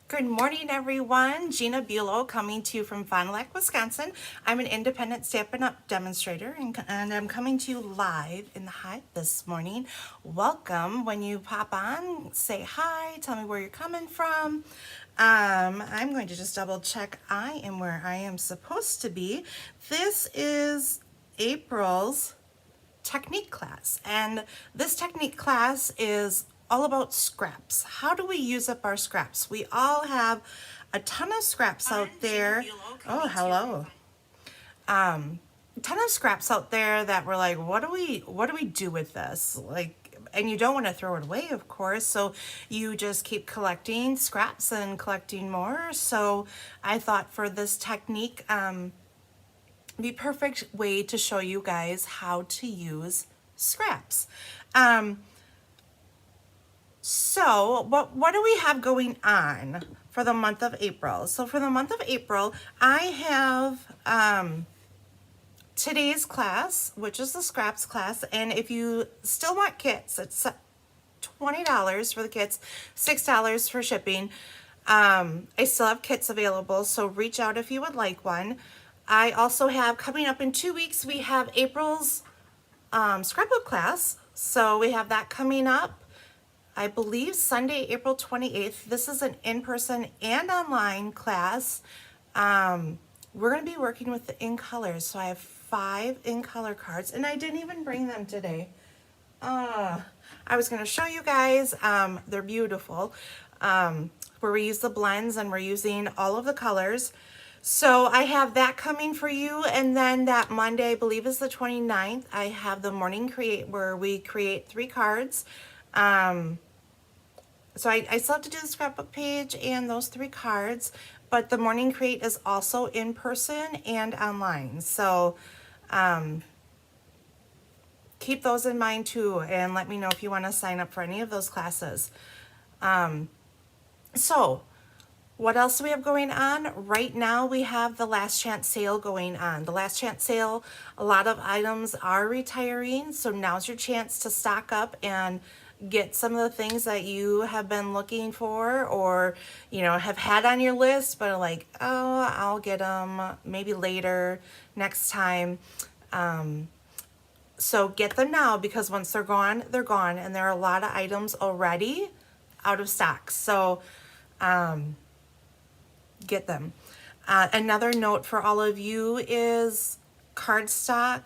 Good morning, everyone. Gina coming to you from Fond du Lac, Wisconsin. I'm an independent Stampin' Up! Demonstrator, and I'm coming to you live in the Hive this morning. Welcome. When you pop on, say hi, tell me where you're coming from. I'm going to just double check I am where I am supposed to be. This is April's technique class, and this technique class is all about scraps. How do we use up our scraps? We all have a ton of scraps out there. Oh, hello. A ton of scraps out there that we're like, what do we do with this? Like, and you don't want to throw it away, of course, so you just keep collecting scraps and collecting more. So I thought for this technique, the perfect way to show you guys how to use scraps. So what do we have going on for the month of April? So for the month of April, I have today's class, which is the scraps class, and if you still want kits, it's $20 for the kits, $6 for shipping. I still have kits available, so reach out if you would like one. I also have, coming up in 2 weeks, we have April's scrapbook class. So we have that coming up, I believe Sunday, April 28th. This is an in-person and online class. We're going to be working with the in colors. So I have 5 in color cards, and I didn't even bring them today. I was going to show you guys. They're beautiful. Where we use the blends and we're using all of the colors. So I have that coming for you, and then that Monday, I believe is the 29th, I have the morning create where we create 3 cards. So I still have to do the scrapbook page and those 3 cards, but the morning create is also in person and online. So keep those in mind too, and let me know if you want to sign up for any of those classes. So what else do we have going on? Right now we have the last chance sale going on. The last chance sale, a lot of items are retiring, so now's your chance to stock up and get some of the things that you have been looking for, or have had on your list but are like, oh, I'll get them maybe later, next time. So get them now, because once they're gone, and there are a lot of items already out of stock. So get them. Another note for all of you is cardstock,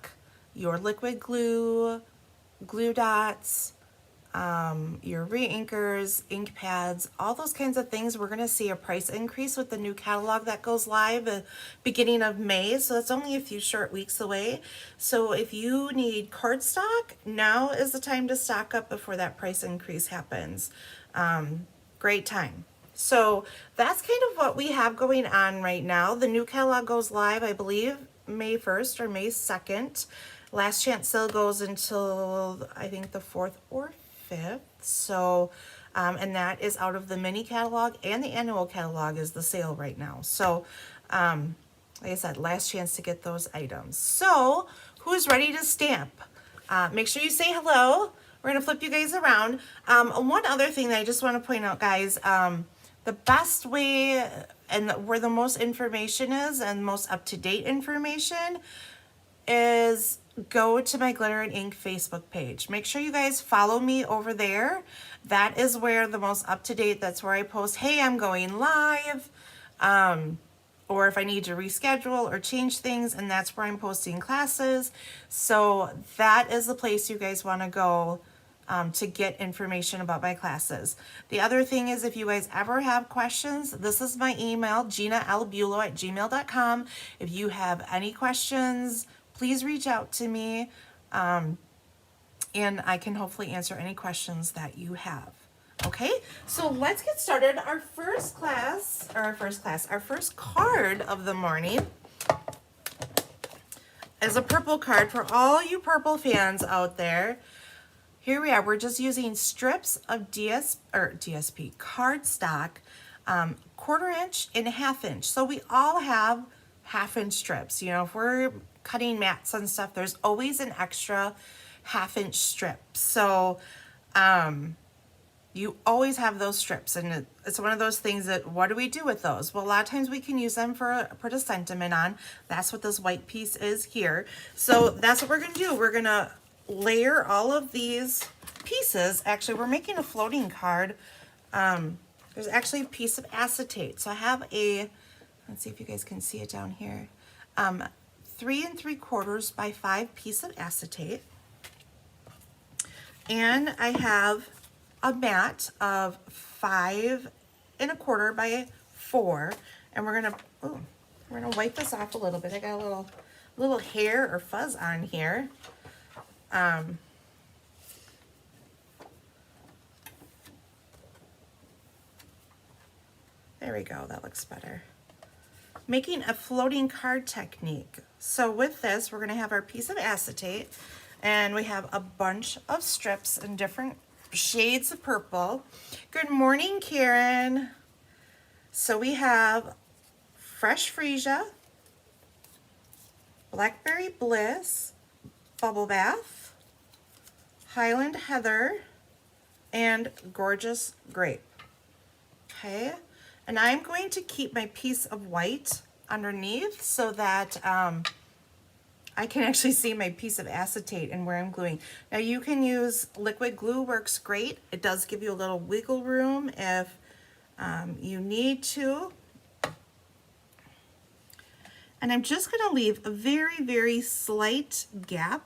your liquid glue, glue dots, your re-inkers, ink pads, all those kinds of things. We're going to see a price increase with the new catalog that goes live beginning of May, so that's only a few short weeks away. So if you need cardstock, now is the time to stock up before that price increase happens. Great time. So that's kind of what we have going on right now. The new catalog goes live, I believe, May 1st or May 2nd. Last chance sale goes until, I think, the 4th or 5th. So, and that is out of the mini catalog, and the annual catalog is the sale right now. So, like I said, last chance to get those items. So, who's ready to stamp? Make sure you say hello. We're going to flip you guys around. One other thing that I just want to point out, guys, the best way and where the most information is, and most up-to-date information, is go to my Glitter and Ink Facebook page. Make sure you guys follow me over there. That is where the most up-to-date, that's where I post, hey, I'm going live, or if I need to reschedule or change things, and that's where I'm posting classes. So that is the place you guys want to go to get information about my classes. The other thing is, if you guys ever have questions, this is my email, ginalbulo@gmail.com. If you have any questions, please reach out to me, and I can hopefully answer any questions that you have. Okay, so let's get started. Our first card of the morning is a purple card for all you purple fans out there. Here we are. We're just using strips of DSP cardstock, 1/4 inch and 1/2 inch. So we all have 1/2 inch strips. If we're cutting mats and stuff, there's always an extra 1/2 inch strip. So you always have those strips, and it's one of those things that, what do we do with those? Well, a lot of times we can use them for put a sentiment on. That's what this white piece is here. So that's what we're gonna do. We're gonna layer all of these pieces. Actually, we're making a floating card. There's actually a piece of acetate. So I have a, let's see if you guys can see it down here. 3 3/4 by 5 piece of acetate. And I have a mat of 5 1/4 by 4. And we're gonna wipe this off a little bit. I got a little hair or fuzz on here. There we go, that looks better. Making a floating card technique. So with this, we're gonna have our piece of acetate, and we have a bunch of strips in different shades of purple. Good morning, Karen. So we have Fresh Freesia, Blackberry Bliss, Bubble Bath, Highland Heather, and Gorgeous Grape. Okay, and I'm going to keep my piece of white underneath so that I can actually see my piece of acetate and where I'm gluing. Now you can use liquid glue, works great. It does give you a little wiggle room if you need to. And I'm just gonna leave a very, very slight gap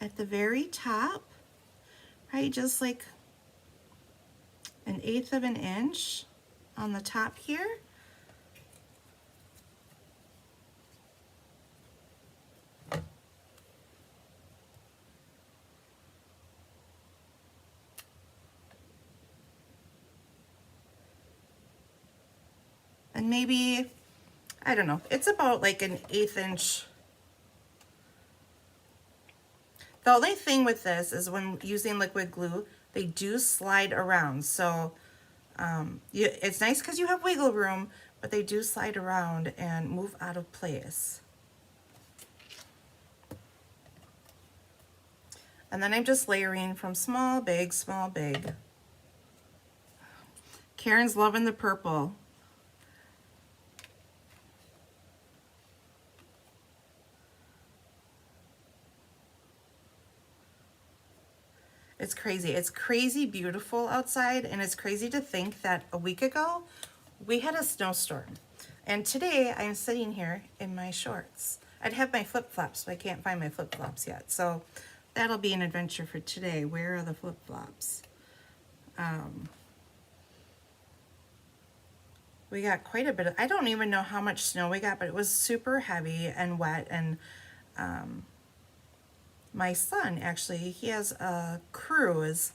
at the very top, right? Just like 1/8 of an inch on the top here. And maybe, I don't know, it's about like 1/8 inch. The only thing with this is when using liquid glue, they do slide around. So it's nice because you have wiggle room, but they do slide around and move out of place. And then I'm just layering from small, big, small, big. Karen's loving the purple. It's crazy. It's crazy beautiful outside, and it's crazy to think that a week ago we had a snowstorm. And today I'm sitting here in my shorts. I'd have my flip-flops, but I can't find my flip-flops yet. So that'll be an adventure for today. Where are the flip-flops? We got quite a bit of, I don't even know how much snow we got, but it was super heavy and wet. And my son, actually, he has a cruise,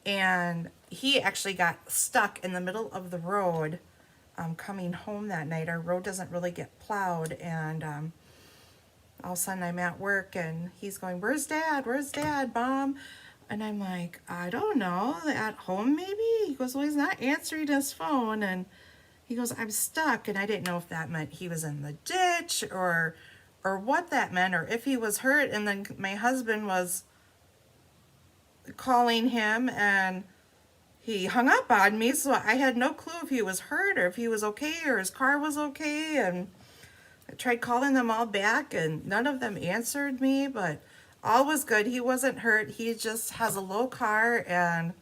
and he actually got stuck in the middle of the road coming home that night. Our road doesn't really get plowed, and all of a sudden I'm at work, and he's going, "Where's Dad? Where's Dad, Mom?" And I'm like, "I don't know, at home maybe?" He goes, "Well, he's not answering his phone." And he goes, "I'm stuck." And I didn't know if that meant he was in the ditch or what that meant, or if he was hurt. And then my husband was calling him, and he hung up on me, so I had no clue if he was hurt or if he was okay or his car was okay. And I tried calling them all back, and none of them answered me, but all was good. He wasn't hurt. He just has a low car and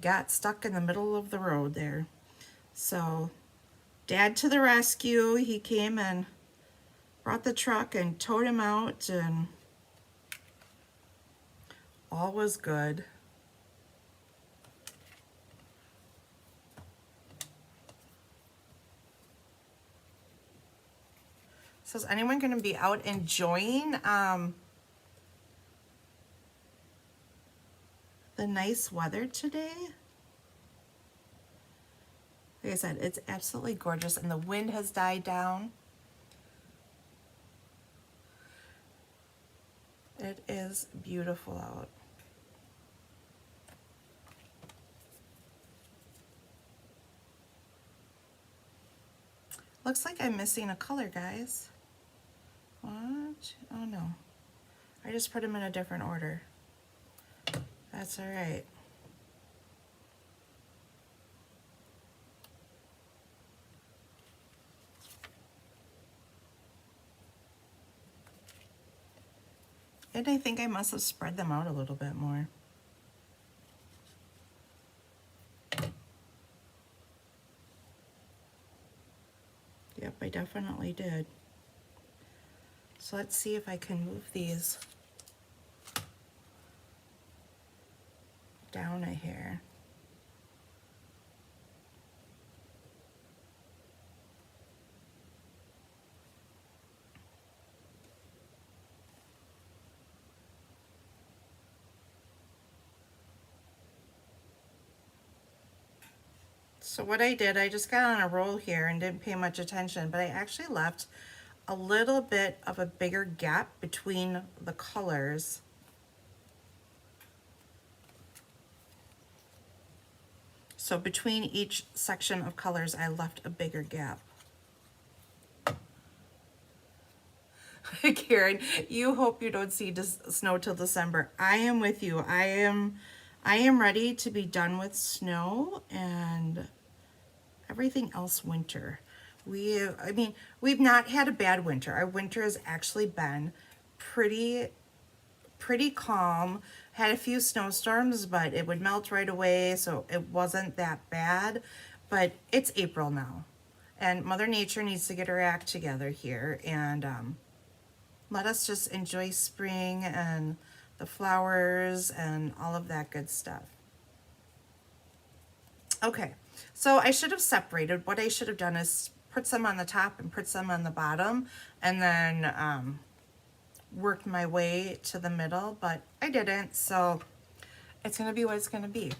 got stuck in the middle of the road there. So Dad to the rescue. He came and brought the truck and towed him out, and all was good. So is anyone going to be out enjoying the nice weather today? Like I said, it's absolutely gorgeous, and the wind has died down. It is beautiful out. Looks like I'm missing a color, guys. What? Oh no. I just put them in a different order. That's all right. And I think I must have spread them out a little bit more. Yep, I definitely did. So let's see if I can move these down a hair. So what I did, I just got on a roll here and didn't pay much attention, but I actually left a little bit of a bigger gap between the colors. So between each section of colors, I left a bigger gap. Karen, you hope you don't see snow till December. I am with you. I am ready to be done with snow and everything else winter. I mean, we've not had a bad winter. Our winter has actually been pretty calm. Had a few snowstorms, but it would melt right away, so it wasn't that bad. But it's April now, and Mother Nature needs to get her act together here, and let us just enjoy spring and the flowers and all of that good stuff. Okay, so I should have separated. What I should have done is put some on the top and put some on the bottom, and then worked my way to the middle, but I didn't, so it's gonna be what it's gonna be.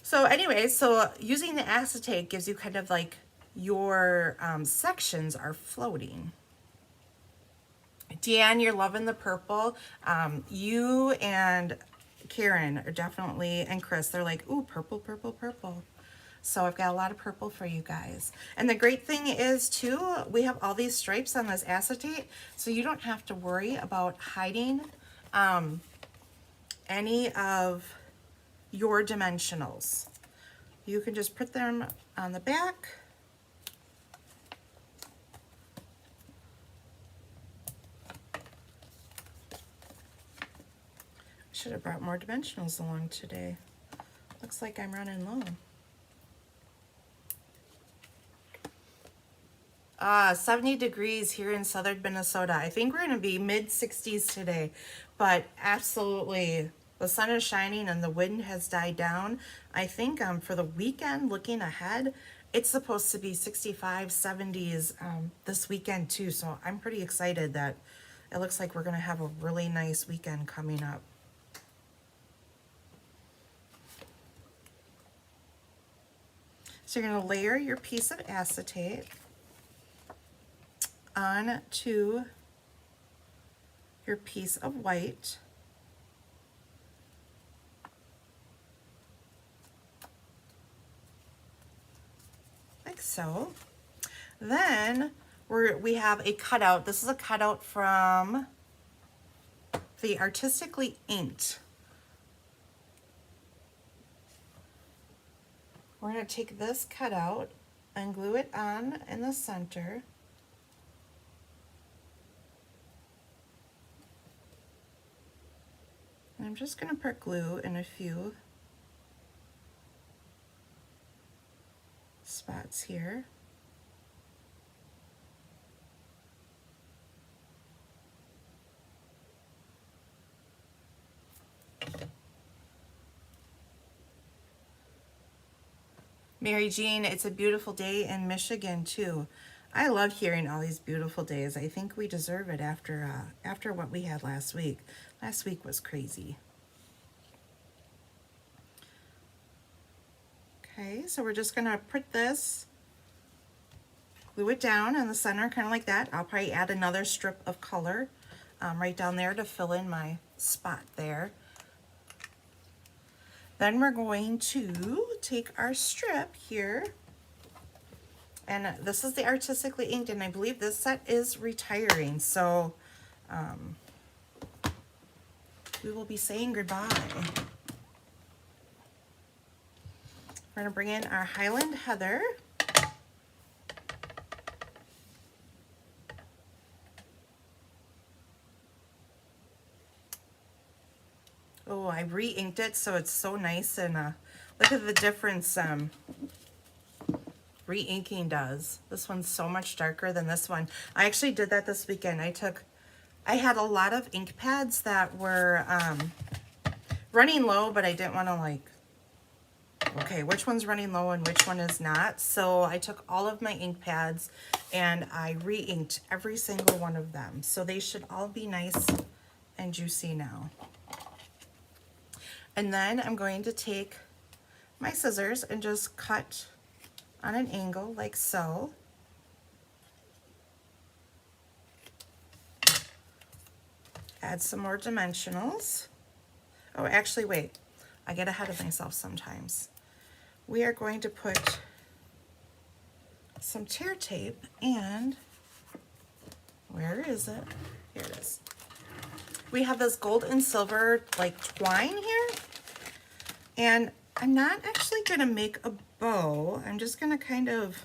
So anyway, so using the acetate gives you kind of like your sections are floating. Dan, you're loving the purple. You and Karen are definitely, and Chris, they're like, ooh, purple, purple, purple. So I've got a lot of purple for you guys. And the great thing is too, we have all these stripes on this acetate, so you don't have to worry about hiding any of your dimensionals. You can just put them on the back. Should have brought more dimensionals along today. Looks like I'm running low. 70 degrees here in southern Minnesota. I think we're going to be mid-60s today, but absolutely the sun is shining and the wind has died down. I think for the weekend, looking ahead, it's supposed to be 65, 70s this weekend too, so I'm pretty excited that it looks like we're going to have a really nice weekend coming up. So you're going to layer your piece of acetate onto your piece of white. Like so. Then we have a cutout. This is a cutout from the Artistically Inked. We're going to take this cutout and glue it on in the center. And I'm just going to put glue in a few spots here. Mary Jean, it's a beautiful day in Michigan too. I love hearing all these beautiful days. I think we deserve it after what we had last week. Last week was crazy. Okay, so we're just gonna put this, glue it down in the center, kind of like that. I'll probably add another strip of color right down there to fill in my spot there. Then we're going to take our strip here, and this is the Artistically Inked, and I believe this set is retiring, so we will be saying goodbye. We're going to bring in our Highland Heather. I re-inked it so it's so nice, and look at the difference re-inking does. This one's so much darker than this one. I actually did that this weekend. I had a lot of ink pads that were running low, but I didn't want to like, okay, which one's running low and which one is not. So I took all of my ink pads and I re-inked every single one of them. So they should all be nice and juicy now. And then I'm going to take my scissors and just cut on an angle like so. Add some more dimensionals. Oh, actually, wait. I get ahead of myself sometimes. We are going to put some tear tape, and where is it? Here it is. We have this gold and silver like twine here, and I'm not actually gonna make a bow. I'm just gonna kind of,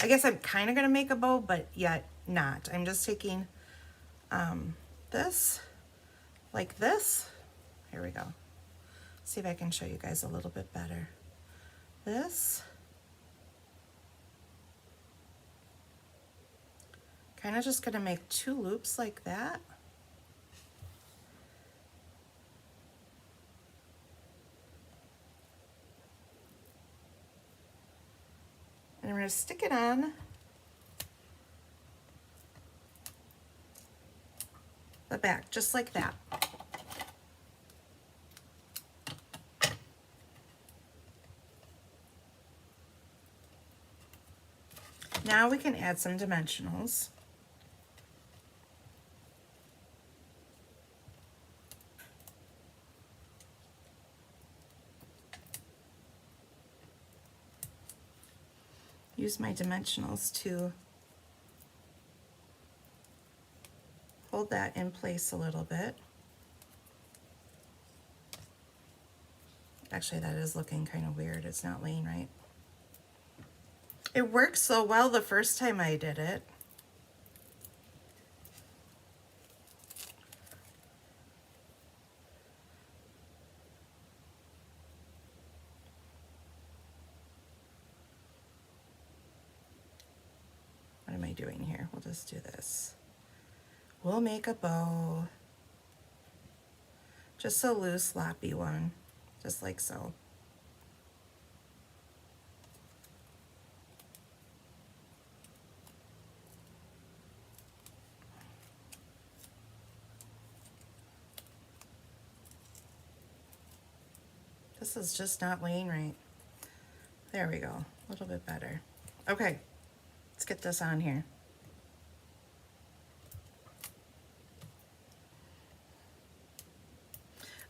I guess I'm kind of gonna make a bow, but yet not. I'm just taking this, like this. Here we go. See if I can show you guys a little bit better. This. Kind of just gonna make 2 loops like that. And I'm gonna stick it on the back, just like that. Now we can add some dimensionals. Use my dimensionals to hold that in place a little bit. Actually, that is looking kind of weird. It's not laying right. It worked so well the first time I did it. What am I doing here? We'll just do this. We'll make a bow. Just a loose, sloppy one, just like so. This is just not laying right. There we go, a little bit better. Okay, let's get this on here.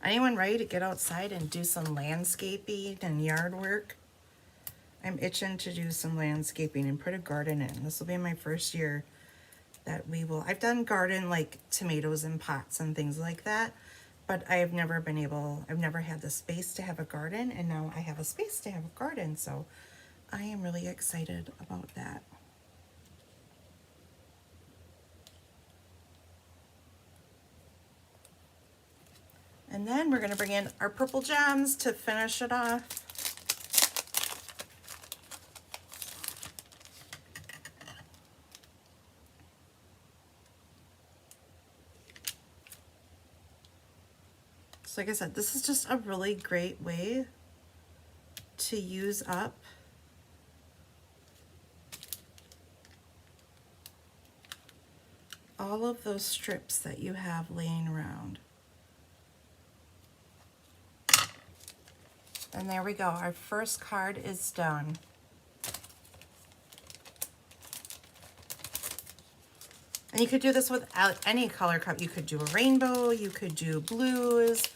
Anyone ready to get outside and do some landscaping and yard work? I'm itching to do some landscaping and put a garden in. This will be my first year that we will. I've done garden like tomatoes in pots and things like that, but I've never had the space to have a garden, and now I have a space to have a garden, so I am really excited about that. And then we're gonna bring in our purple gems to finish it off. So like I said, this is just a really great way to use up all of those strips that you have laying around. And there we go, our first card is done. And you could do this with any color card. You could do a rainbow, you could do blues,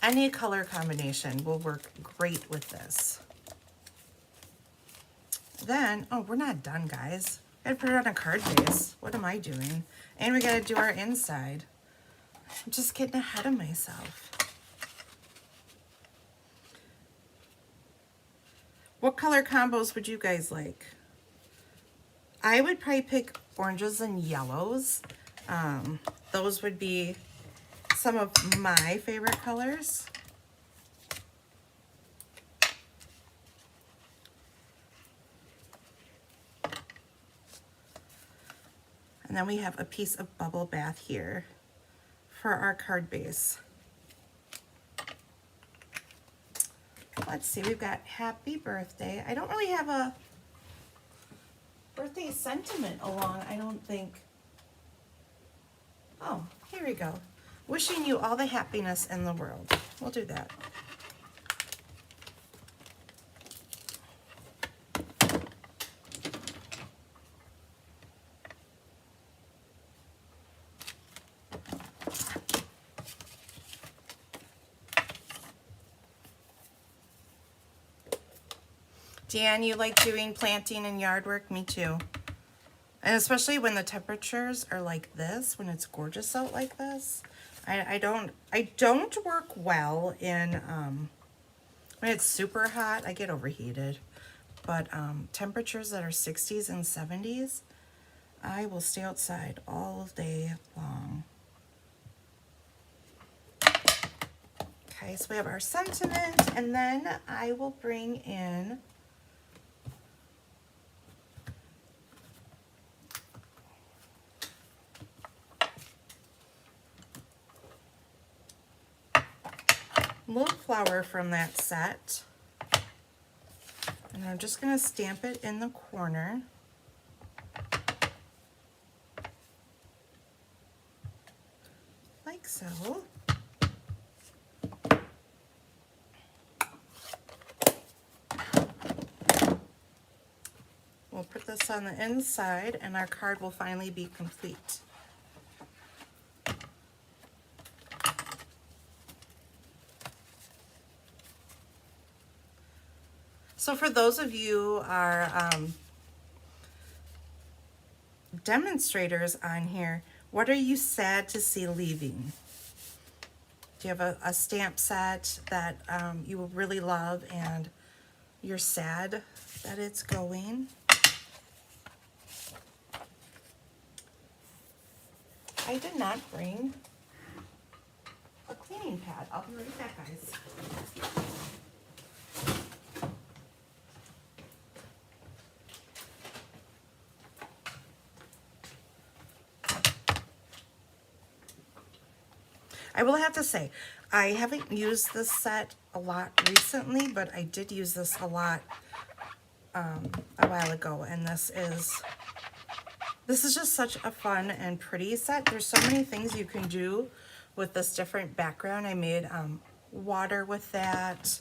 any color combination will work great with this. Then, oh, we're not done, guys. I gotta put it on a card base. What am I doing? And we gotta do our inside. I'm just getting ahead of myself. What color combos would you guys like? I would probably pick oranges and yellows. Those would be some of my favorite colors. And then we have a piece of bubble bath here for our card base. Let's see, we've got happy birthday. I don't really have a birthday sentiment along, I don't think. Oh, here we go. Wishing you all the happiness in the world. We'll do that. Dan, you like doing planting and yard work? Me too. And especially when the temperatures are like this, when it's gorgeous out like this. I don't work well in when it's super hot. I get overheated. But temperatures that are 60s and 70s, I will stay outside all day long. Okay, so we have our sentiment, and then I will bring in little flower from that set, and I'm just going to stamp it in the corner. Like so. We'll put this on the inside and our card will finally be complete. So for those of you who are demonstrators on here, what are you sad to see leaving? Do you have a stamp set that you will really love and you're sad that it's going? I did not bring a cleaning pad. I'll be right back, guys. I will have to say, I haven't used this set a lot recently, but I did use this a lot a while ago, and this is just such a fun and pretty set. There's so many things you can do with this different background. I made water with that.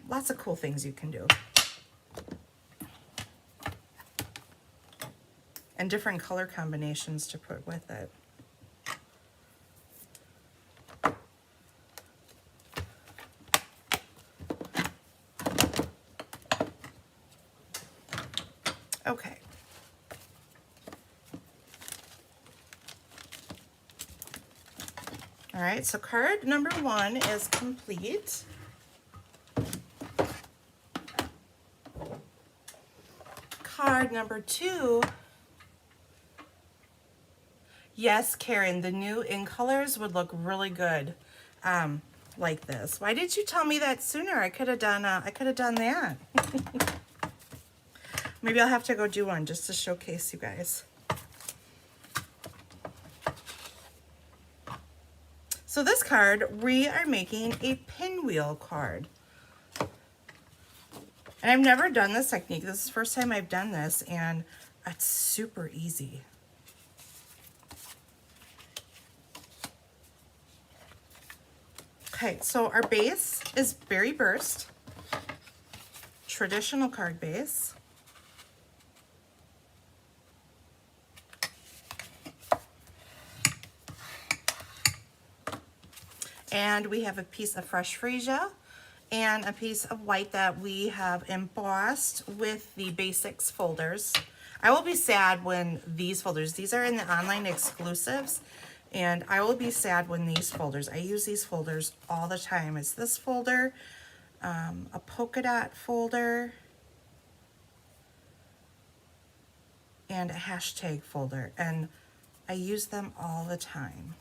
Lots of cool things you can do. And different color combinations to put with it. Okay. All right, so card number 1 is complete. Card number 2. Yes, Karen, the new in colors would look really good like this. Why did you tell me that sooner? I could have done that. Maybe I'll have to go do one just to showcase you guys. So this card, we are making a pinwheel card. And I've never done this technique. This is the first time I've done this, and it's super easy. Okay, so our base is Berry Burst, traditional card base. And we have a piece of fresh freesia and a piece of white that we have embossed with the basics folders. I will be sad when these folders, these are in the online exclusives, and I will be sad when these folders, I use these folders all the time. It's this folder, a polka dot folder, and a hashtag folder, and I use them all the time.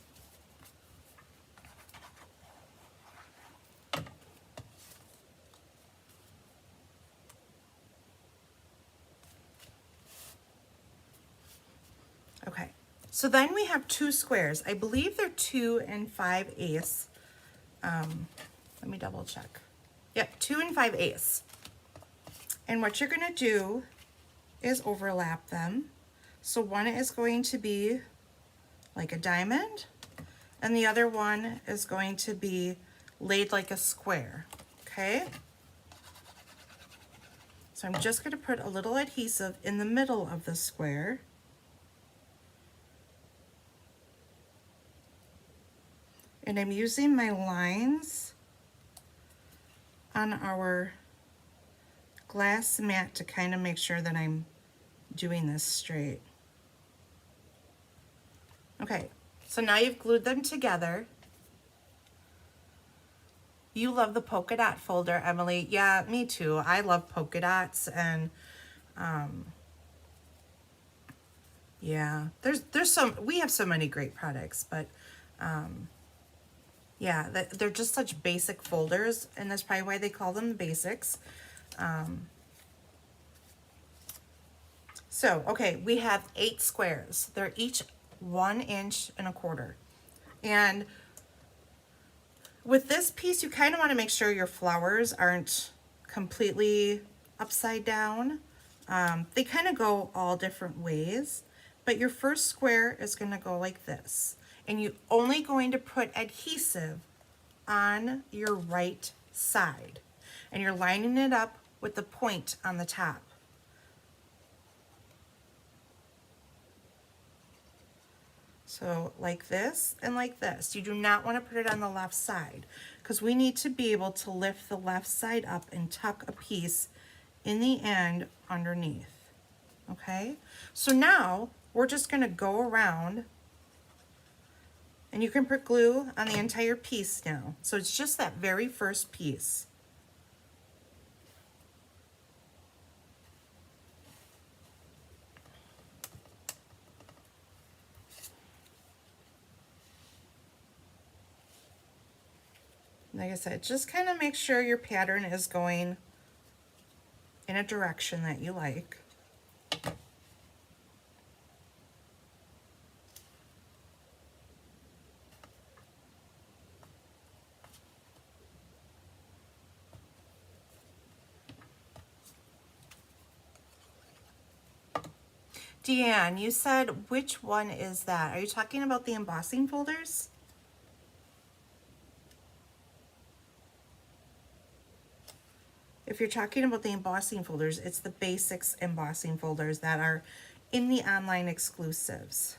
So then we have 2 squares. I believe they're 2 5/8. Let me double check. Yep, 2 5/8. And what you're gonna do is overlap them. So one is going to be like a diamond, and the other one is going to be laid like a square, okay? So I'm just gonna put a little adhesive in the middle of the square. And I'm using my lines on our glass mat to kind of make sure that I'm doing this straight. Okay, so now you've glued them together. You love the polka dot folder, Emily. Yeah, me too. I love polka dots, and yeah, there's we have so many great products, but yeah, they're just such basic folders, and that's probably why they call them the basics. So, okay, we have 8 squares. They're each 1 1/4 inches. And with this piece, you kind of want to make sure your flowers aren't completely upside down. They kind of go all different ways, but your first square is going to go like this. And you're only going to put adhesive on your right side. And you're lining it up with the point on the top. So like this and like this. You do not want to put it on the left side because we need to be able to lift the left side up and tuck a piece in the end underneath. Okay, so now we're just going to go around, and you can put glue on the entire piece now. So it's just that very first piece. Like I said, just kind of make sure your pattern is going in a direction that you like. Deanne, you said, which one is that? Are you talking about the embossing folders? If you're talking about the embossing folders, it's the basics embossing folders that are in the online exclusives.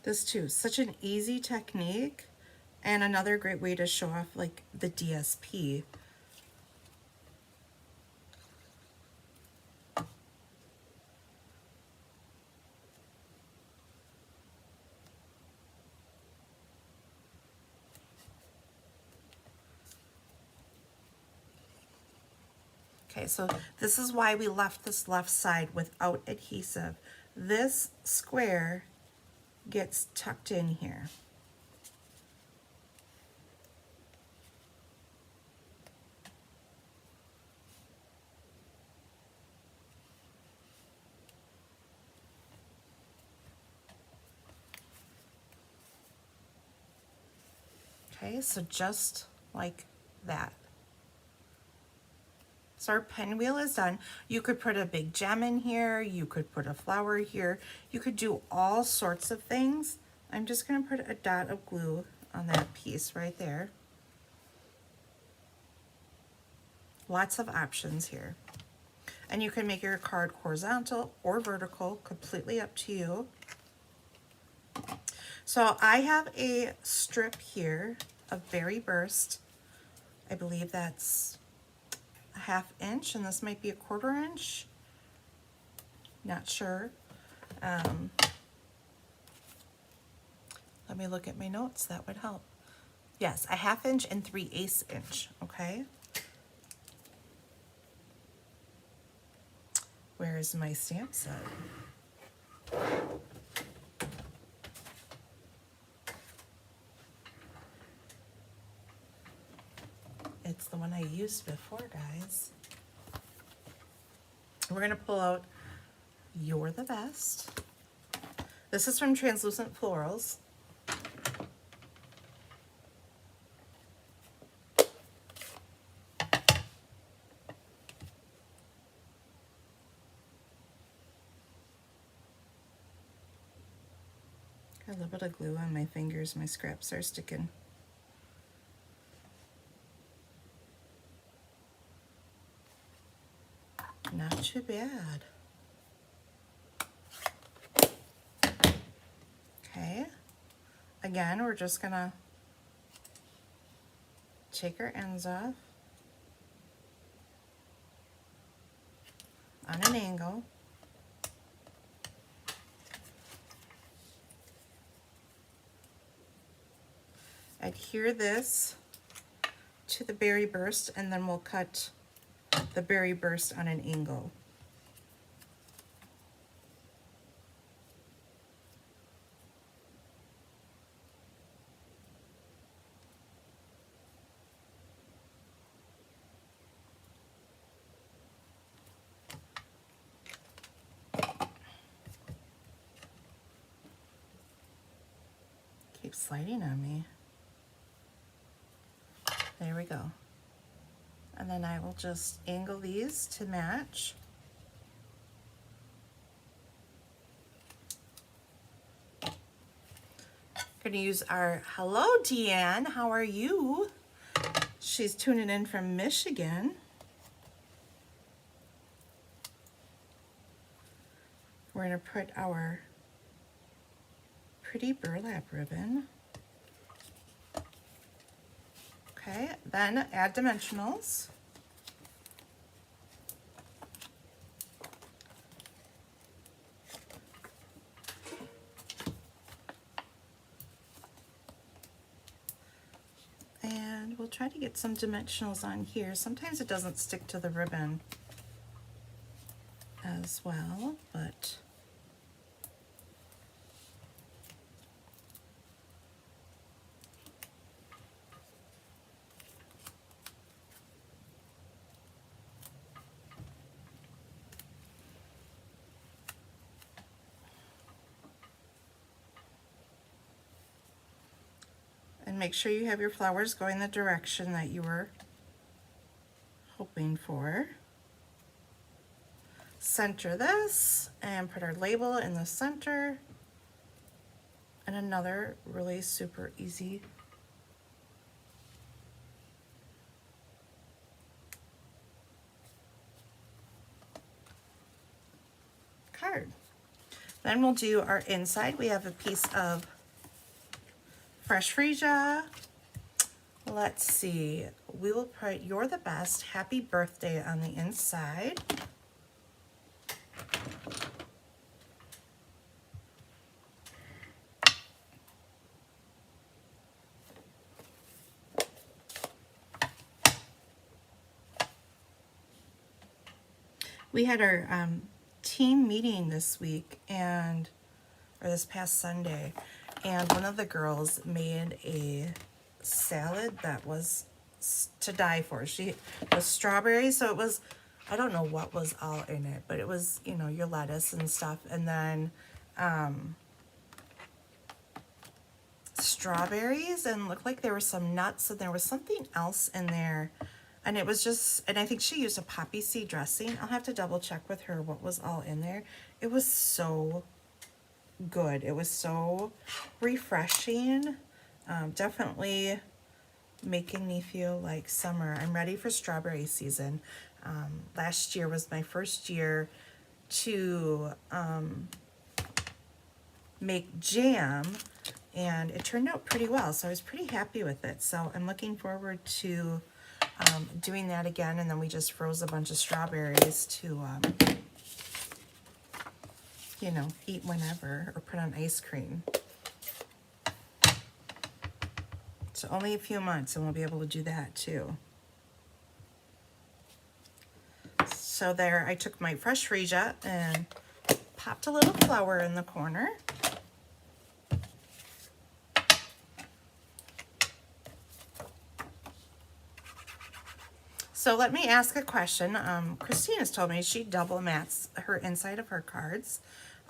This too, such an easy technique, and another great way to show off like the DSP. Okay, so this is why we left this left side without adhesive. This square gets tucked in here. Okay, so just like that. So our pinwheel is done. You could put a big gem in here, you could put a flower here, you could do all sorts of things. I'm just gonna put a dot of glue on that piece right there. Lots of options here. And you can make your card horizontal or vertical, completely up to you. So I have a strip here of Berry Burst. I believe that's a 1/2 inch, and this might be a 1/4 inch. Not sure. Let me look at my notes, that would help. Yes, a 1/2 inch and 3/8 inch, okay? Where's my stamp set? It's the one I used before, guys. We're gonna pull out You're the Best. This is from Translucent Florals. Got a little bit of glue on my fingers. My scraps are sticking. Not too bad. Okay. Again, we're just gonna take our ends off on an angle. Adhere this to the berry burst, and then we'll cut the berry burst on an angle. Keeps sliding on me. There we go. And then I will just angle these to match. Gonna use our Hello Deanne, how are you? She's tuning in from Michigan. We're gonna put our pretty burlap ribbon. Okay, then add dimensionals. And we'll try to get some dimensionals on here. Sometimes it doesn't stick to the ribbon as well, but and make sure you have your flowers going the direction that you were hoping for. Center this and put our label in the center. And another really super easy card. Then we'll do our inside. We have a piece of fresh freesia. Let's see, we will put You're the Best, Happy Birthday on the inside. We had our team meeting this week, or this past Sunday, and one of the girls made a salad that was to die for. She was strawberries, so it was, I don't know what was all in it, but it was, you know, your lettuce and stuff, and then strawberries, and looked like there were some nuts, and there was something else in there. And it was just, and I think she used a poppy seed dressing. I'll have to double check with her what was all in there. It was so good. It was so refreshing. Definitely making me feel like summer. I'm ready for strawberry season. Last year was my first year to make jam, and it turned out pretty well. So I was pretty happy with it. So I'm looking forward to doing that again, and then we just froze a bunch of strawberries to, you know, eat whenever or put on ice cream. So only a few months and we'll be able to do that too. So there, I took my fresh freesia and popped a little flower in the corner. So let me ask a question. Christina's told me she double mats her inside of her cards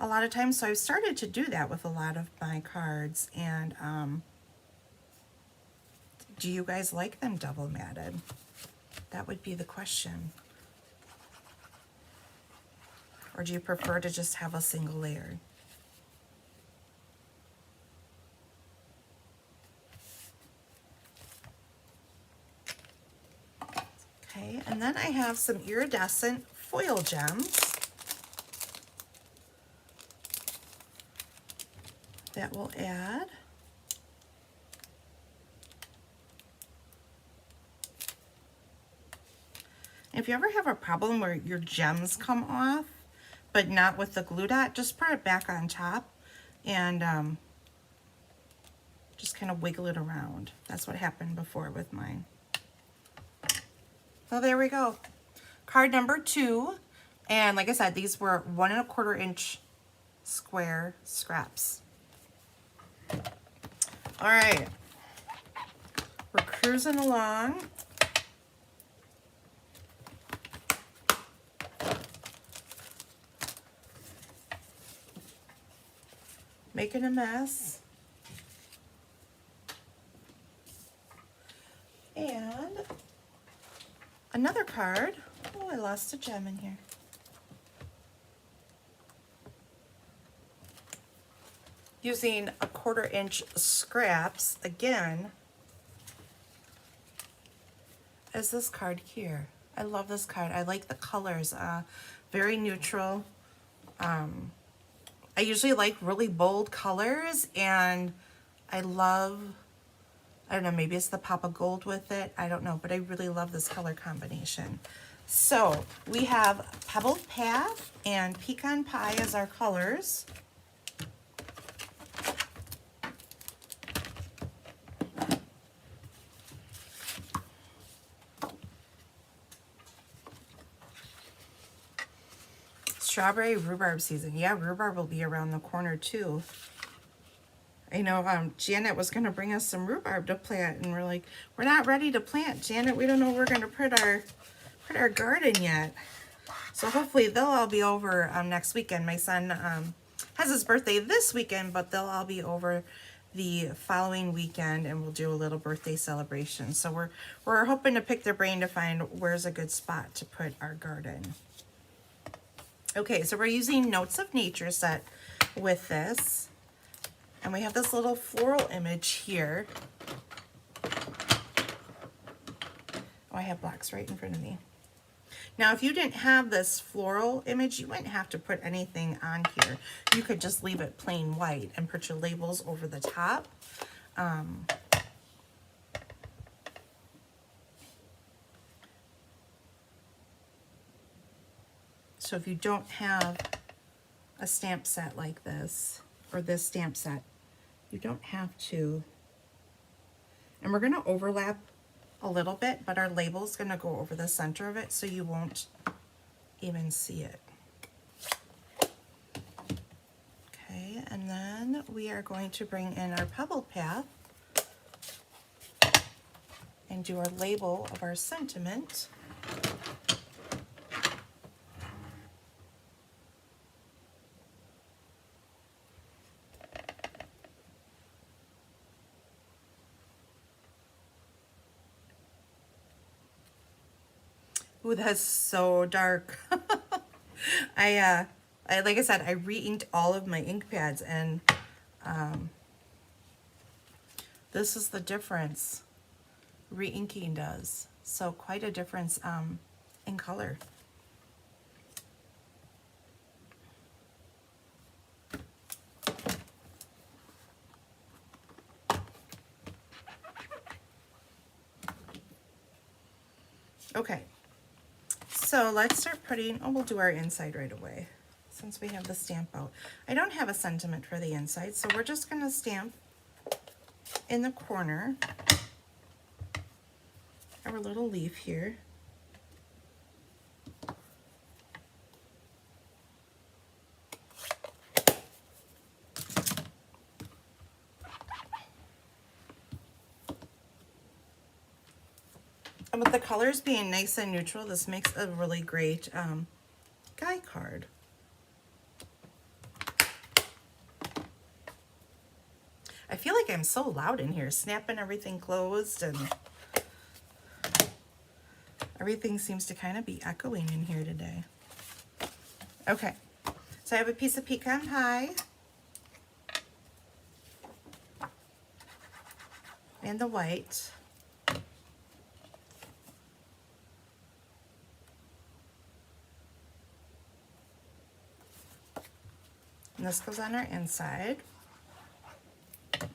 a lot of times, so I've started to do that with a lot of my cards. And do you guys like them double matted? That would be the question. Or do you prefer to just have a single layer? Okay, and then I have some iridescent foil gems that will add. If you ever have a problem where your gems come off, but not with the glue dot, just put it back on top and just kind of wiggle it around. That's what happened before with mine. So there we go. Card number 2. And like I said, these were 1 1/4 inch square scraps. All right, we're cruising along. Making a mess. And another card. Oh, I lost a gem in here. Using 1/4 inch scraps again is this card here. I love this card. I like the colors. Very neutral. I usually like really bold colors, and I love, I don't know, maybe it's the pop of gold with it. I don't know, but I really love this color combination. So we have Pebbled Path and Pecan Pie as our colors. Strawberry rhubarb season. Yeah, rhubarb will be around the corner too. I know Janet was going to bring us some rhubarb to plant, and we're like, we're not ready to plant, Janet. We don't know where we're going to put our garden yet. So hopefully they'll all be over next weekend. My son has his birthday this weekend, but they'll all be over the following weekend, and we'll do a little birthday celebration. So we're hoping to pick their brain to find where's a good spot to put our garden. Okay, so we're using Notes of Nature set with this. And we have this little floral image here. Oh, I have blocks right in front of me. Now, if you didn't have this floral image, you wouldn't have to put anything on here. You could just leave it plain white and put your labels over the top. So if you don't have a stamp set like this, or this stamp set, you don't have to. And we're going to overlap a little bit, but our label is going to go over the center of it, so you won't even see it. Okay, and then we are going to bring in our Pebbled Path and do our label of our sentiment. Ooh, that's so dark. I like I said, I re-inked all of my ink pads, and this is the difference re-inking does. So quite a difference in color. Okay. So let's start putting, we'll do our inside right away since we have the stamp out. I don't have a sentiment for the inside, so we're just going to stamp in the corner our little leaf here. And with the colors being nice and neutral, this makes a really great guy card. I feel like I'm so loud in here, snapping everything closed, and everything seems to kind of be echoing in here today. Okay, so I have a piece of pecan pie and the white. And this goes on our inside. Okay,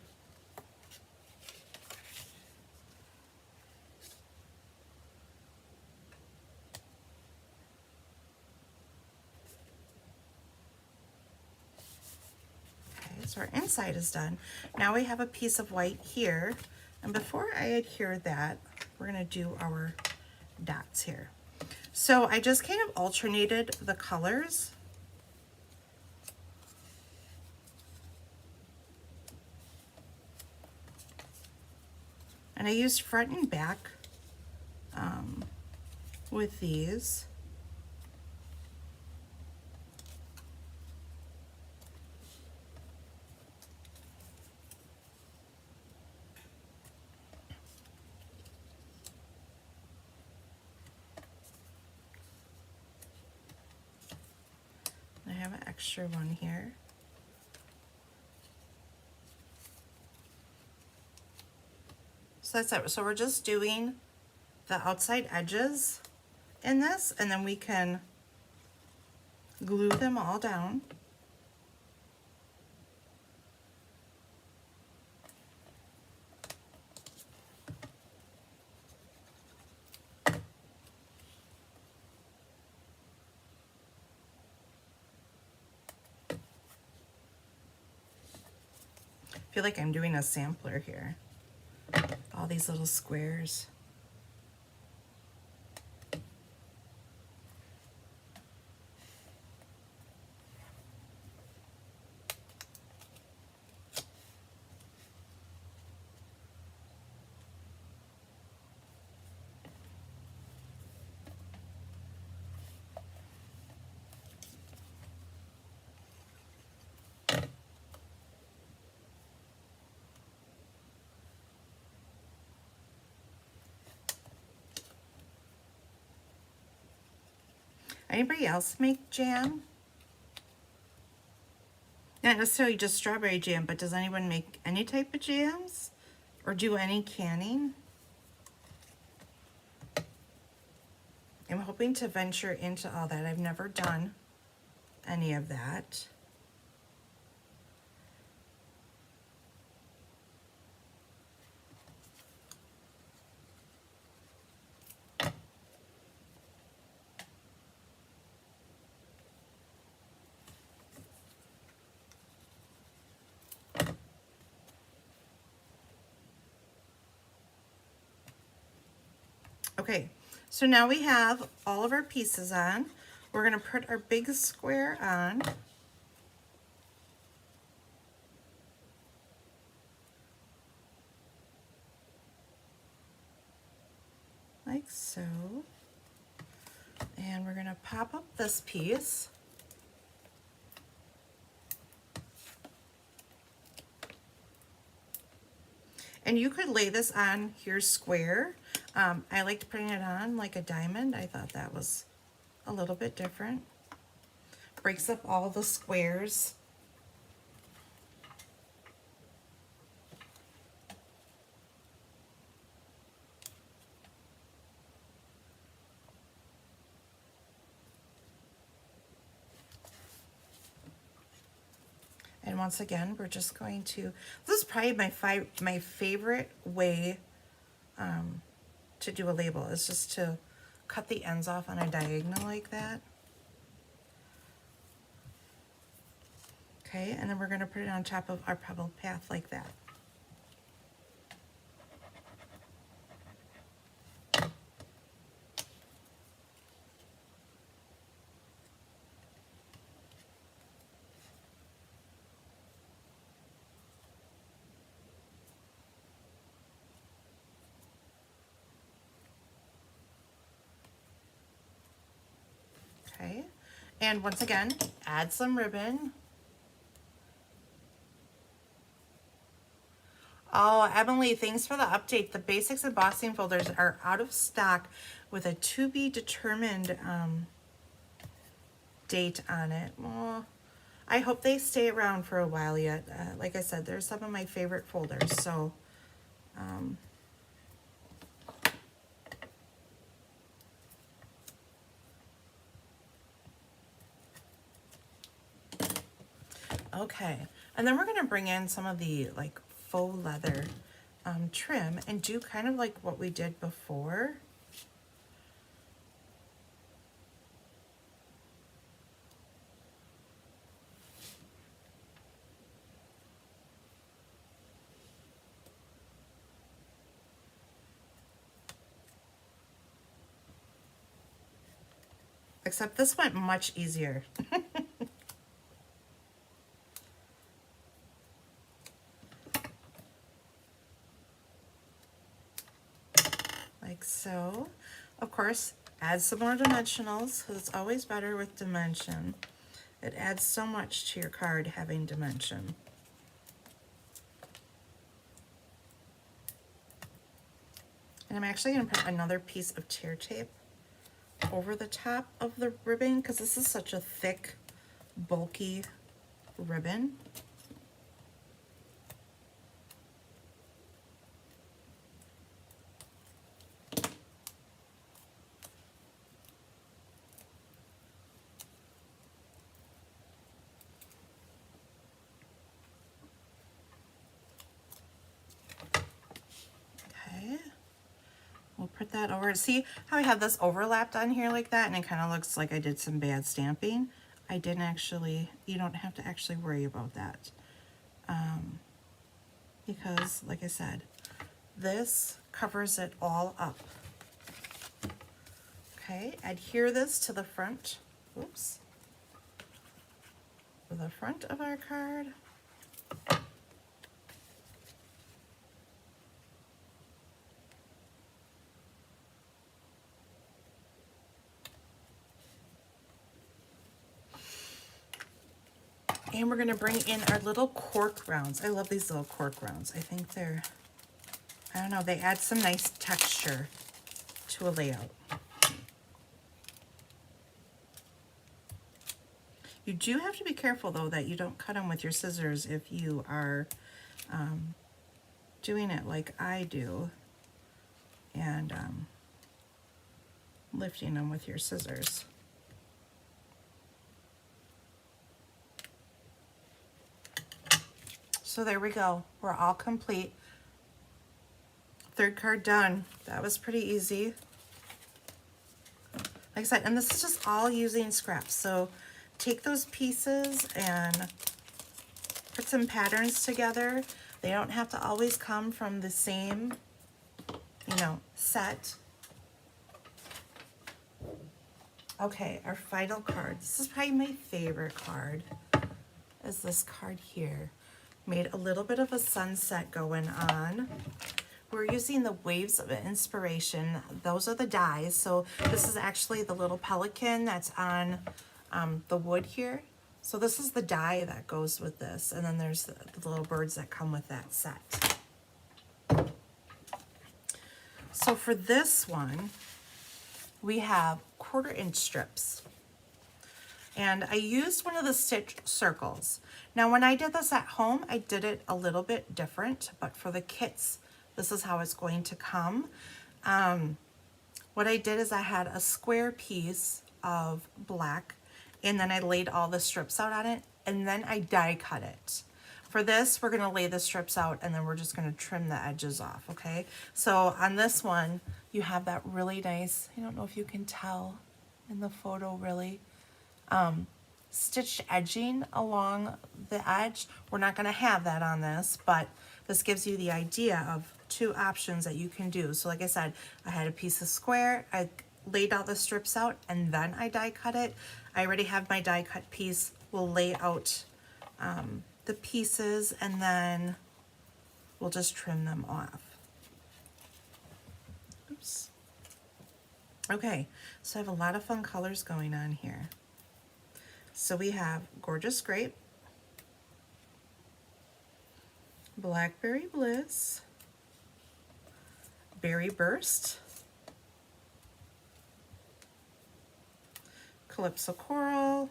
so our inside is done. Now we have a piece of white here. And before I adhere that, we're gonna do our dots here. So I just kind of alternated the colors. And I used front and back with these. I have an extra one here. So that's it. So we're just doing the outside edges in this, and then we can glue them all down. I feel like I'm doing a sampler here. All these little squares. Anybody else make jam? Not necessarily just strawberry jam, but does anyone make any type of jams? Or do any canning? I'm hoping to venture into all that. I've never done any of that. Okay, so now we have all of our pieces on. We're gonna put our big square on. Like so. And we're gonna pop up this piece. And you could lay this on here square. I liked putting it on like a diamond. I thought that was a little bit different. Breaks up all the squares. And once again, we're just going to, this is probably my favorite way to do a label, is just to cut the ends off on a diagonal like that. Okay, and then we're going to put it on top of our pebble path like that. And once again, add some ribbon. Oh, Emily, thanks for the update. The basics embossing folders are out of stock with a to be determined date on it. Well, I hope they stay around for a while yet. Like I said, they're some of my favorite folders. So, okay. And then we're going to bring in some of the like faux leather trim and do kind of like what we did before. Except this went much easier. Like so. Of course, add some more dimensionals, because it's always better with dimension. It adds so much to your card having dimension. And I'm actually going to put another piece of tear tape over the top of the ribbon, because this is such a thick, bulky ribbon. We'll put that over. See how I have this overlapped on here like that, and it kind of looks like I did some bad stamping? I didn't actually, you don't have to actually worry about that. Because, like I said, this covers it all up. Okay, adhere this to the front, oops, to the front of our card. And we're going to bring in our little cork rounds. I love these little cork rounds. I think they're, I don't know, they add some nice texture to a layout. You do have to be careful, though, that you don't cut them with your scissors if you are doing it like I do and lifting them with your scissors. So there we go. We're all complete. Third card done. That was pretty easy. Like I said, and this is just all using scraps. So take those pieces and put some patterns together. They don't have to always come from the same, you know, set. Okay, our final card. This is probably my favorite card, is this card here. Made a little bit of a sunset going on. We're using the Waves of Inspiration. Those are the dies. So this is actually the little pelican that's on the wood here. So this is the die that goes with this. And then there's the little birds that come with that set. So for this one, we have 1/4 inch strips. And I used one of the stitch circles. Now when I did this at home, I did it a little bit different, but for the kits, this is how it's going to come. What I did is I had a square piece of black, and then I laid all the strips out on it, and then I die cut it. For this, we're gonna lay the strips out, and then we're just gonna trim the edges off, okay? So on this one, you have that really nice, I don't know if you can tell in the photo really, stitched edging along the edge. We're not going to have that on this, but this gives you the idea of two options that you can do. So like I said, I had a piece of square, I laid all the strips out, and then I die cut it. I already have my die cut piece. We'll lay out the pieces, and then we'll just trim them off. Oops. Okay, so I have a lot of fun colors going on here. So we have Gorgeous Grape, Blackberry Bliss, Berry Burst, Calypso Coral,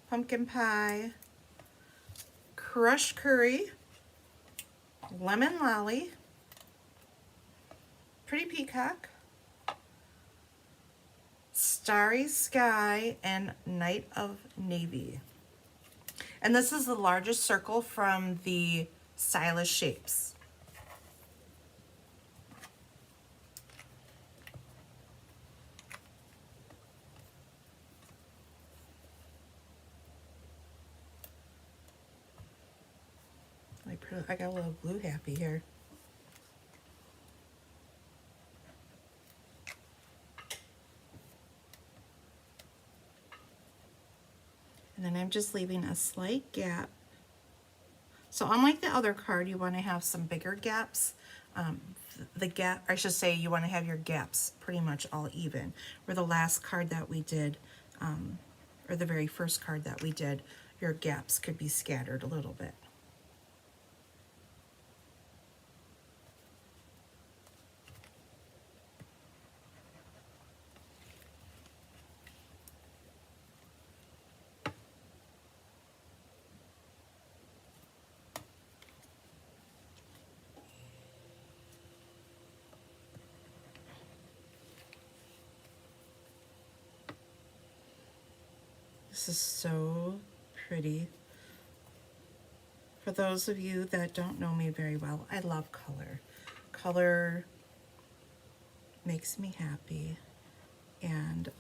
Pumpkin Pie, Crushed Curry, Lemon Lolly, Pretty Peacock, Starry Sky, and Night of Navy. And this is the largest circle from the Stylish Shapes. I got a little glue happy here. And then I'm just leaving a slight gap. So unlike the other card, you want to have some bigger gaps. The gap, I should say, you want to have your gaps pretty much all even. Where the last card that we did, or the very first card that we did, your gaps could be scattered a little bit. This is so pretty. For those of you that don't know me very well, I love color. Color makes me happy. And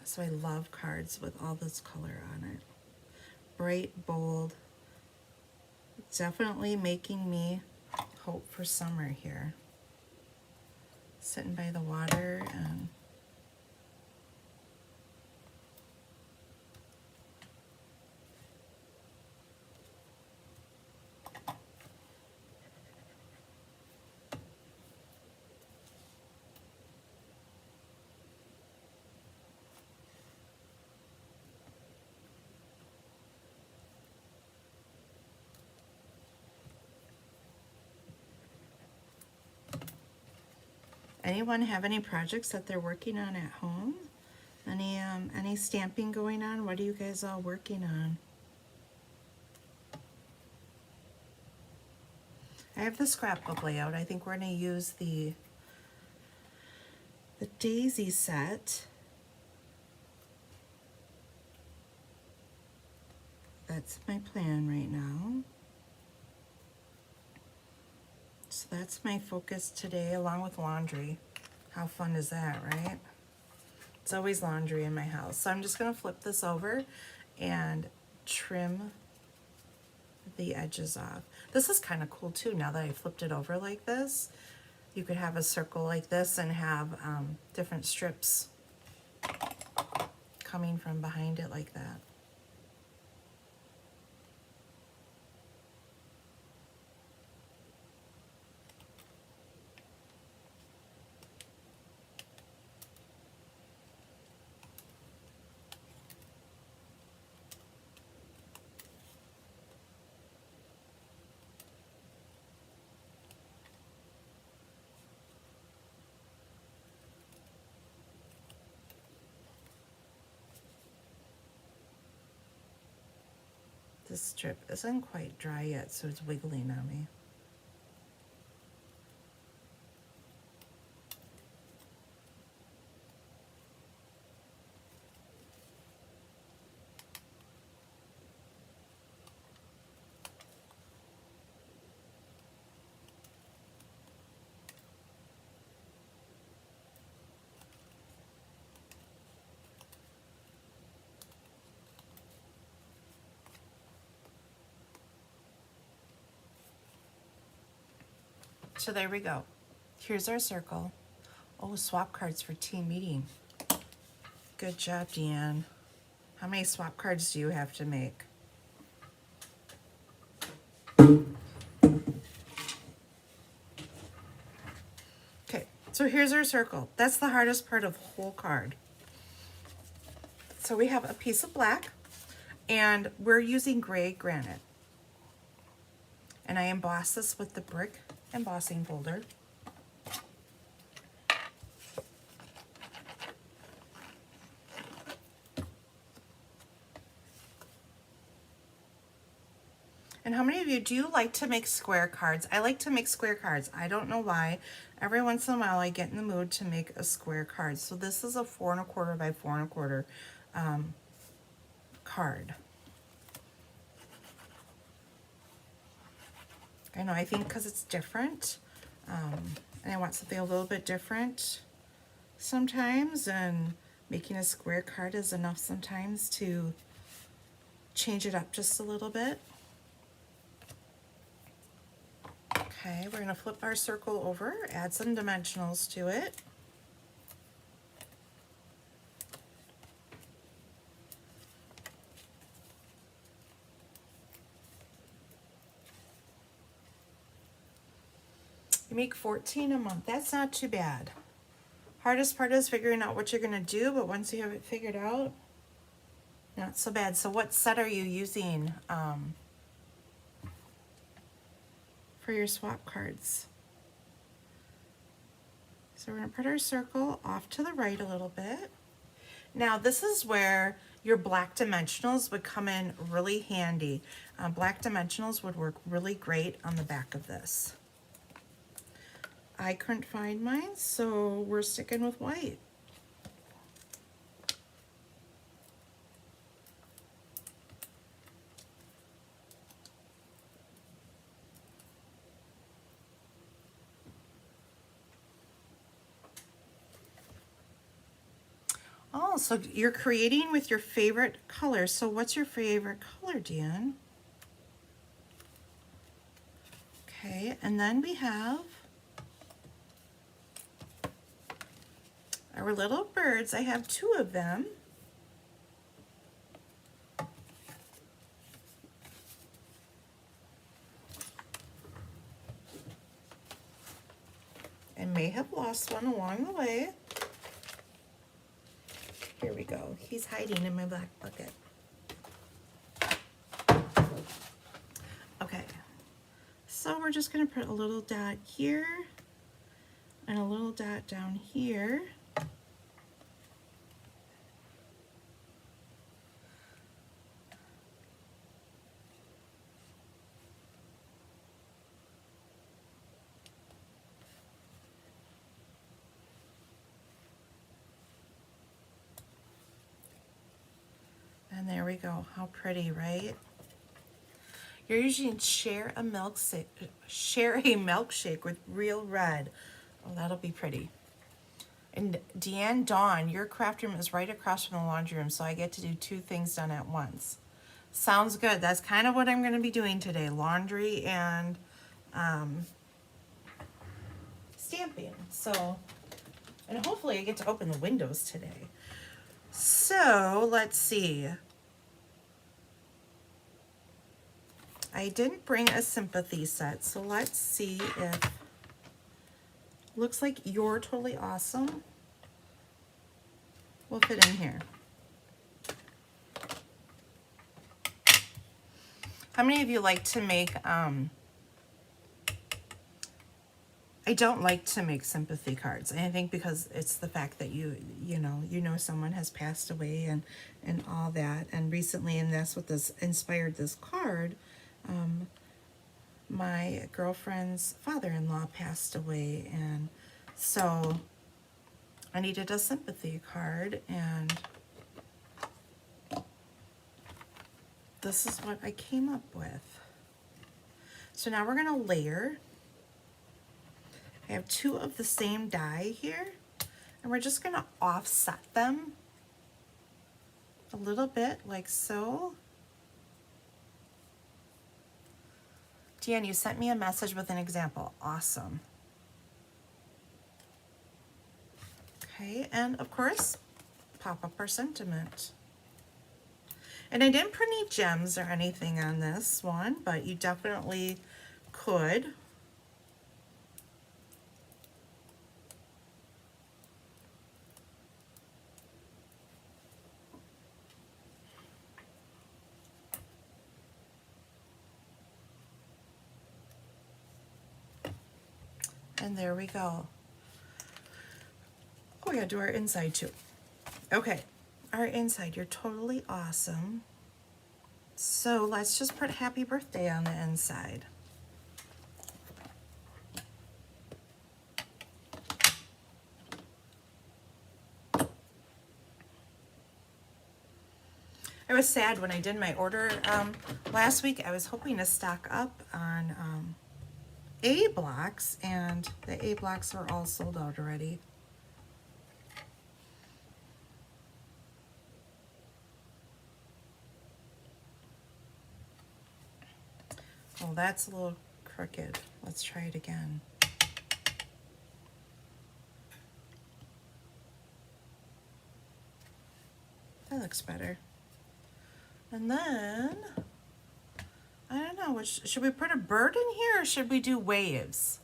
so I love cards with all this color on it. Bright, bold. Definitely making me hope for summer here. Sitting by the water and anyone have any projects that they're working on at home? Any stamping going on? What are you guys all working on? I have the scrapbook layout. I think we're going to use the daisy set. That's my plan right now. So that's my focus today, along with laundry. How fun is that, right? It's always laundry in my house. So I'm just going to flip this over and trim the edges off. This is kind of cool too, now that I flipped it over like this. You could have a circle like this and have different strips coming from behind it like that. This strip isn't quite dry yet, so it's wiggling on me. So there we go. Here's our circle. Oh, swap cards for team meeting. Good job, Deanne. How many swap cards do you have to make? Okay, so here's our circle. That's the hardest part of the whole card. So we have a piece of black, and we're using gray granite. And I emboss this with the brick embossing folder. And how many of you, do you like to make square cards? I like to make square cards. I don't know why. Every once in a while I get in the mood to make a square card. So this is a 4 1/4 by 4 1/4 card. I know, I think because it's different. And I want something a little bit different sometimes. And making a square card is enough sometimes to change it up just a little bit. Okay, we're going to flip our circle over, add some dimensionals to it. You make 14 a month. That's not too bad. Hardest part is figuring out what you're going to do, but once you have it figured out, not so bad. So what set are you using for your swap cards? So we're going to put our circle off to the right a little bit. Now this is where your black dimensionals would come in really handy. Black dimensionals would work really great on the back of this. I couldn't find mine, so we're sticking with white. Oh, so you're creating with your favorite color. So what's your favorite color, Dan? Okay, and then we have our little birds. I have 2 of them. I may have lost one along the way. Here we go. He's hiding in my black bucket. Okay, so we're just going to put a little dot here and a little dot down here. And there we go. How pretty, right? You're using share a milkshake with real red. Oh, that'll be pretty. And Deanne Dawn, your craft room is right across from the laundry room, so I get to do 2 things done at once. Sounds good. That's kind of what I'm going to be doing today. Laundry and stamping. So, and hopefully I get to open the windows today. So, let's see. I didn't bring a sympathy set, so let's see if, looks like You're Totally Awesome will fit in here. How many of you like to make, I don't like to make sympathy cards. And I think because it's the fact that you know someone has passed away and all that. And recently, and that's what this inspired this card, my girlfriend's father-in-law passed away, and so I needed a sympathy card, and this is what I came up with. So now we're going to layer. I have 2 of the same die here, and we're just going to offset them a little bit like so. Deanne, you sent me a message with an example. Awesome. Okay, and of course, pop up our sentiment. And I didn't put any gems or anything on this one, but you definitely could. And there we go. Oh, we gotta do our inside too. Okay, our inside, you're totally awesome. So let's just put happy birthday on the inside. I was sad when I did my order last week. I was hoping to stock up on A blocks, and the A blocks were all sold out already. Oh, that's a little crooked. Let's try it again. That looks better. And then, I don't know, should we put a bird in here or should we do waves?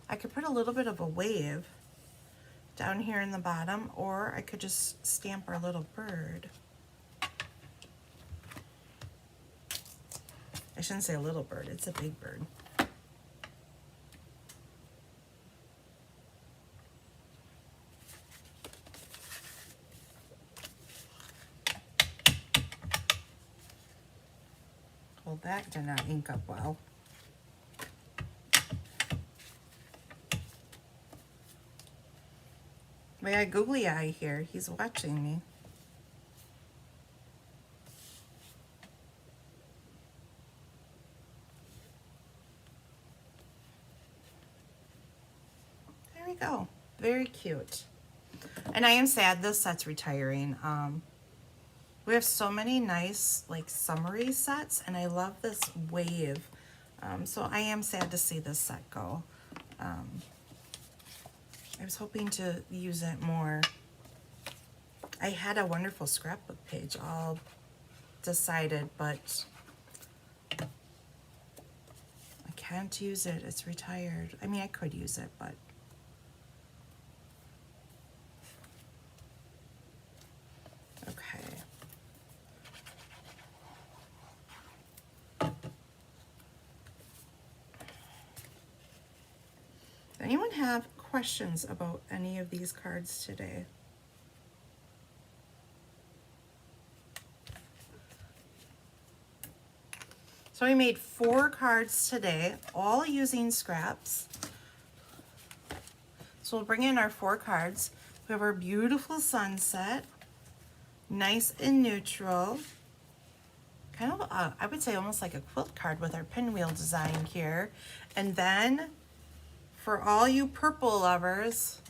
I could put a little bit of a wave down here in the bottom, or I could just stamp our little bird. I shouldn't say a little bird, it's a big bird. Well, that did not ink up well. We got googly eye here. He's watching me. There we go. Very cute. And I am sad this set's retiring. We have so many nice like summery sets, and I love this wave. So I am sad to see this set go. I was hoping to use it more. I had a wonderful scrapbook page all decided, but I can't use it. It's retired. I mean, I could use it, but okay. Anyone have questions about any of these cards today? So we made 4 cards today, all using scraps. So we'll bring in our 4 cards. We have our beautiful sunset, nice and neutral. Kind of, I would say almost like a quilt card with our pinwheel design here. And then for all you purple lovers,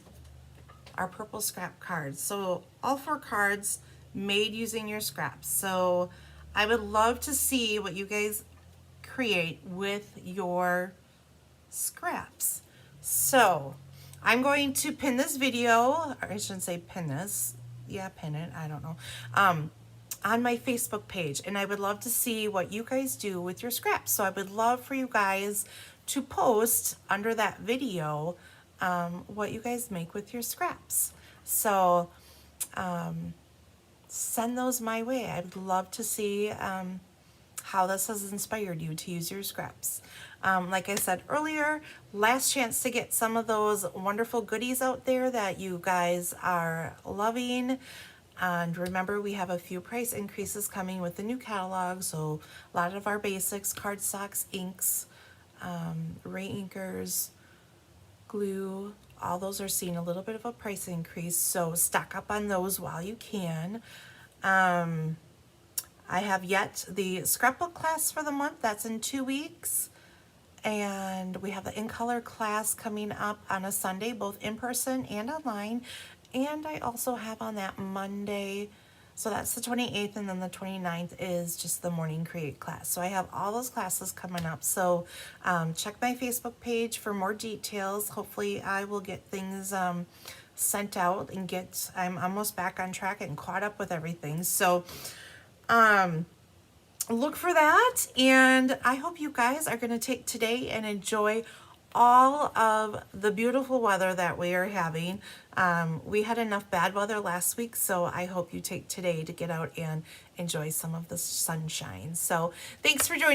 our purple scrap cards. So all 4 cards made using your scraps. So I would love to see what you guys create with your scraps. So I'm going to pin this video, or I shouldn't say pin this, yeah, pin it, I don't know, on my Facebook page, and I would love to see what you guys do with your scraps. So I would love for you guys to post under that video what you guys make with your scraps. So send those my way. I'd love to see how this has inspired you to use your scraps. Like I said earlier, last chance to get some of those wonderful goodies out there that you guys are loving. And remember, we have a few price increases coming with the new catalog. So a lot of our basics, cardstocks, inks, ray inkers, glue, all those are seeing a little bit of a price increase. So stock up on those while you can. I have yet the scrapbook class for the month. That's in 2 weeks. And we have the In Color class coming up on a Sunday, both in person and online. And I also have on that Monday, so that's the 28th, and then the 29th is just the Morning Create class. So I have all those classes coming up. So check my Facebook page for more details. Hopefully I will get things sent out and I'm almost back on track and caught up with everything. So look for that, and I hope you guys are going to take today and enjoy all of the beautiful weather that we are having. We had enough bad weather last week, so I hope you take today to get out and enjoy some of the sunshine. So thanks for joining.